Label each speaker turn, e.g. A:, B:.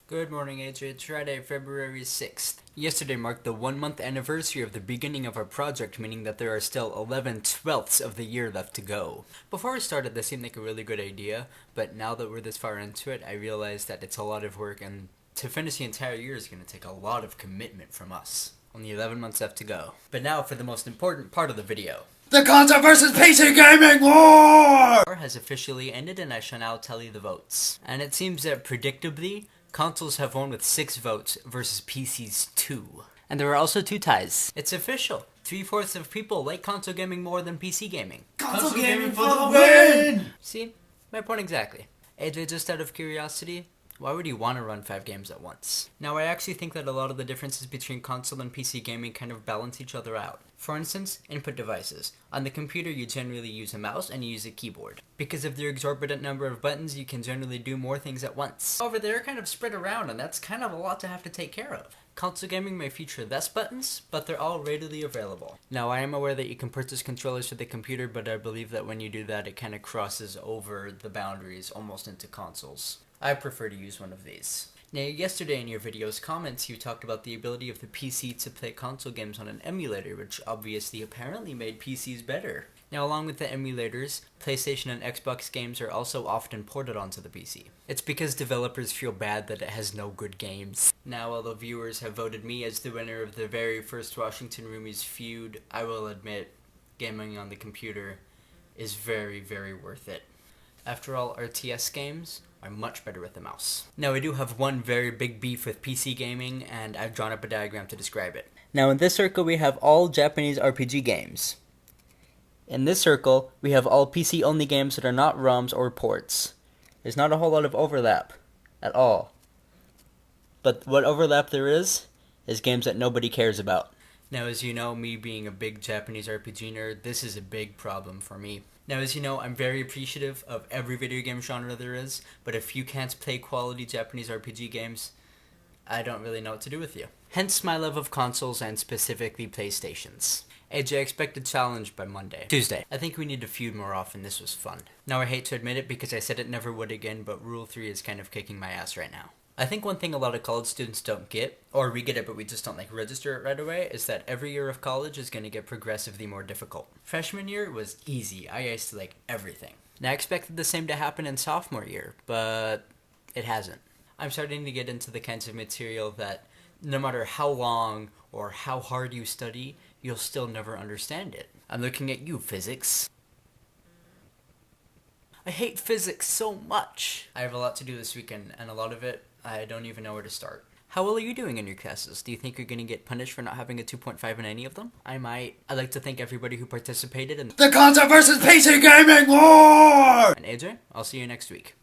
A: Good morning, AJ. It's Friday, February 6th. Yesterday marked the 1-month anniversary of the beginning of our project, meaning that there are still 11/12ths of the year left to go. Before we started, this seemed like a really good idea, but now that we're this far into it, I realize that it's a lot of work, and to finish the entire year is going to take a lot of commitment from us. Only 11 months left to go. But now for the most important part of the video.
B: The console versus PC gaming war
A: Has officially ended, and I shall now tell you the votes. And it seems that predictably, consoles have won with 6 votes versus PC's 2. And there are also 2 ties. It's official. 3/4 of people like console gaming more than PC gaming.
B: Console gaming for the win!
A: See? My point exactly. AJ, just out of curiosity, why would you want to run 5 games at once? Now, I actually think that a lot of the differences between console and PC gaming kind of balance each other out. For instance, input devices. On the computer, you generally use a mouse and you use a keyboard. Because of their exorbitant number of buttons, you can generally do more things at once. However, they're kind of spread around, and that's kind of a lot to have to take care of. Console gaming may feature less buttons, but they're all readily available. Now, I am aware that you can purchase controllers for the computer, but I believe that when you do that, it kind of crosses over the boundaries almost into consoles. I prefer to use one of these. Now, yesterday in your video's comments, you talked about the ability of the PC to play console games on an emulator, which obviously apparently made PCs better. Now, along with the emulators, PlayStation and Xbox games are also often ported onto the PC. It's because developers feel bad that it has no good games. Now, although viewers have voted me as the winner of the very first Washington Roomies feud, I will admit, gaming on the computer is very, very worth it. After all, RTS games are much better with the mouse. Now, I do have one very big beef with PC gaming, and I've drawn up a diagram to describe it. Now, in this circle, we have all Japanese RPG games. In this circle, we have all PC-only games that are not ROMs or ports. There's not a whole lot of overlap at all. But what overlap there is games that nobody cares about. Now, as you know, me being a big Japanese RPG nerd, this is a big problem for me. Now, as you know, I'm very appreciative of every video game genre there is, but if you can't play quality Japanese RPG games, I don't really know what to do with you. Hence my love of consoles and specifically PlayStations. AJ, I expect a challenge by Tuesday. I think we need to feud more often. This was fun. Now, I hate to admit it because I said it never would again, but Rule 3 is kind of kicking my ass right now. I think one thing a lot of college students don't get, or we get it but we just don't register it right away, is that every year of college is going to get progressively more difficult. Freshman year was easy. I iced everything. Now, I expected the same to happen in sophomore year, but it hasn't. I'm starting to get into the kinds of material that no matter how long or how hard you study, you'll still never understand it. I'm looking at you, physics. I hate physics so much. I have a lot to do this weekend, and a lot of it, I don't even know where to start. How well are you doing in your classes? Do you think you're going to get punished for not having a 2.5 in any of them? I might. I'd like to thank everybody who participated in
B: the console versus PC gaming war!
A: And AJ, I'll see you next week.